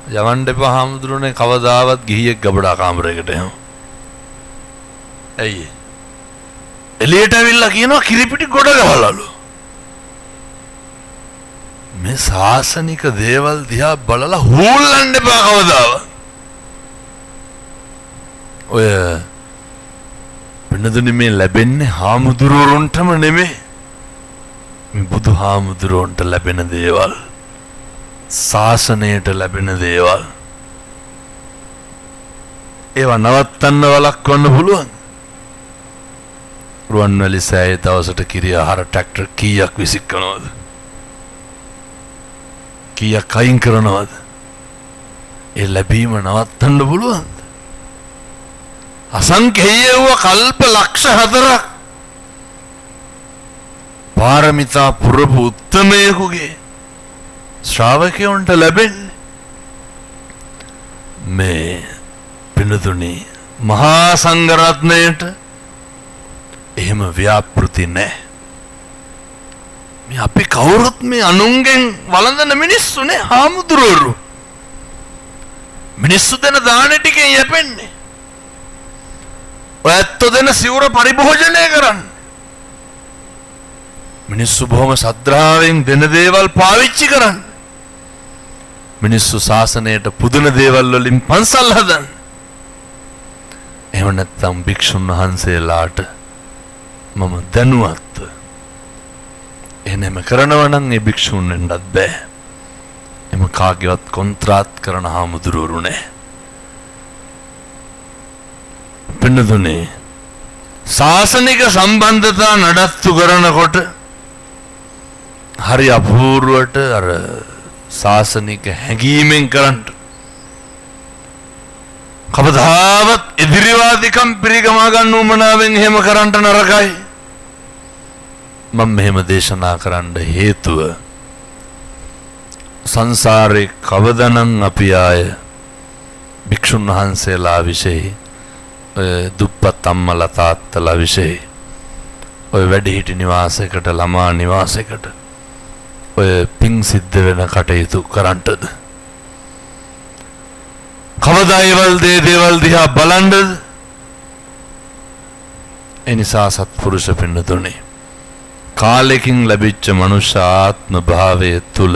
යවන්න එපා හාමුදුරනේ කවදාවත් ගිහියෙක් ගබඩා කාමරයකට යමු. ඇයි? එළියට ඇවිල්ලා කියනවා කිරිපිටි ගොඩ ගහලාලු. මේ සාසනික දේවල් දිහා බලලා හූල්ලන්න එපා කවදාවත්. ඔය වෙනදුනි මේ ලැබෙන්නේ හාමුදුරුවන්ටම නෙමෙයි. මේ බුදු හාමුදුරුවන්ට ලැබෙන දේවල්. ශාසනයට ලැබෙන දේවල්. ඒවා නවත්තන්න වළක්වන්න පුළුවන්. රුවන්වැලි සෑයේ දවසට කිරි ආහාර ට්‍රැක්ටර් කීයක් විසිකනවද? කීයක් අයින් කරනවද? ඒ ලැබීම නවත්තන්න පුළුවන්ද? අසංඛේයව කල්ප ලක්ෂ 4ක් පාරමිතා පුරපු උත්තමයෙකුගේ ශ්‍රාවකයන්ට ලැබෙන්නේ මේ පිනතුනි මහා සංඝරත්නයට එහෙම ව්‍යාපෘති නැහැ. මේ අපි කවුරුත් මේ අනුන්ගෙන් වළඳන මිනිස්සුනේ හාමුදුරුවෝ. මිනිස්සු දෙන දාන ටිකෙන් යැපෙන්නේ. ඔය ඇත්තෝ දෙන සිවුර පරිභෝජනය කරන්නේ. මිනිස්සු බොහොම ශ්‍රද්ධාවෙන් දෙන දේවල් පාවිච්චි කරන්නේ. මිනිස්සු ශාසනයට පුදුන දේවල් වලින් පන්සල් හදන්නේ. එහෙම නැත්නම් භික්ෂුන් වහන්සේලාට මම දැනුවත් එහෙම කරනවා නම් ඒ භික්ෂුන් වෙන්නත් බෑ. එම කාගේවත් කොන්ත්‍රාත් කරන හාමුදුරුවරු නෑ. පින්නතුනේ ශාසනික සම්බන්ධතා නඩත්තු කරනකොට හරි අපූර්වට අර ශාසනික හැඟීමෙන් කරන්න කවදාවත් එදිරිවාදිකම් පිරිගමා ගන්න උමනාවෙන් එහෙම කරන්න නරකයි. මම මෙහෙම දේශනා කරන්න හේතුව සංසාරේ කවදනම් අපි ආය භික්ෂුන් වහන්සේලා විශේෂ දුප්පත් අම්මලා තාත්තලා විශේෂ ඔය වැඩිහිටි නිවාසයකට ළමා නිවාසයකට ඔය පිං සිද්ධ වෙන කටයුතු කරන්නද? කවදා දේවල් දිහා බලන්නද? එනිසා සත්පුරුෂ පින්නතුනේ කාලෙකින් ලැබිච්ච මනුෂ්‍ය ආත්ම භාවය තුල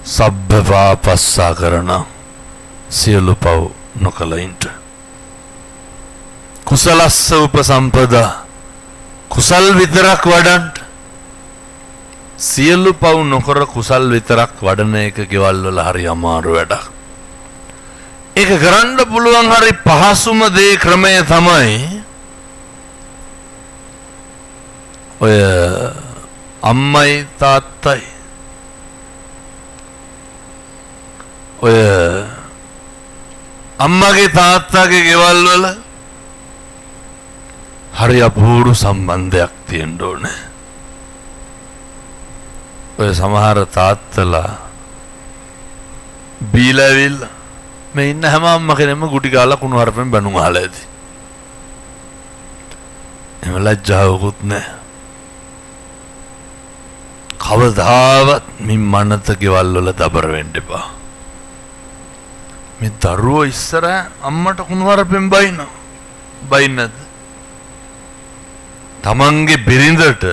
සබ්බවා පස්සා කරන සියලු පව් නොකලින්ට කුසලස්ස උපසම්පදා කුසල් විතරක් වඩන්න සියලු පව් නොකර කුසල් විතරක් වඩන එක ගෙවල් වල හරි අමාරු වැඩක්. ඒක කරන්න පුළුවන් හරි පහසුම දේ ක්‍රමය තමයි ඔය අම්මයි තාත්තයි ඔය අම්මගේ තාත්තගේ ගෙවල් වල හරි අපූර්ව සම්බන්ධයක් තියෙන්න ඕනේ. ඔය සමහර තාත්තලා බීලාවිල් මේ ඉන්න හැම අම්ම කෙනෙක්ම ගුටි ගාලා කුණු හරපෙන් බැනුම් අහලා ඇති. එහෙම ලැජ්ජාවකුත් නැහැ. කවදාවත් මේ මනත ගෙවල් වල දබර වෙන්න එපා. මේ දරුවෝ ඉස්සර අම්මට කුණු හරපෙන් බයින්නද? තමන්ගේ බිරිඳට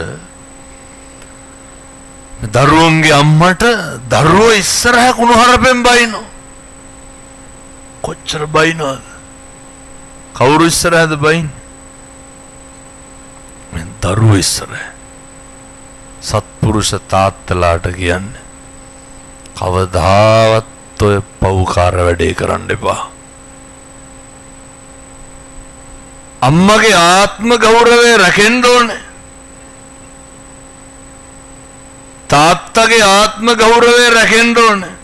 දරුවන්ගේ අම්මට දරුවෝ ඉස්සරහ කුණු හරපෙන් බයිනෝ. කොච්චර බයිනවද? කවුරු ඉස්සරහද බයින්නේ? මේ දරුවෝ ඉස්සරහ. සත්පුරුෂ තාත්තලාට කියන්නේ කවදාවත් ඔය පව්කාර වැඩේ කරන්න එපා. අම්මගේ ආත්ම ගෞරවය රැකෙන්න ඕනේ. තාත්තගේ ආත්ම ගෞරවය රැකෙන්න ඕනේ.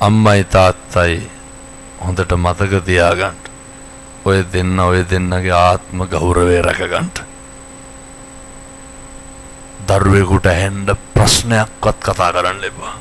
අම්මයි තාත්තයි හොඳට මතක තියාගන්න. ඔය දෙන්නගේ ආත්ම ගෞරවය රැකගන්න. දරුවෙකුට ඇහෙන්න ප්‍රශ්නයක්වත් කතා කරන්න එපා.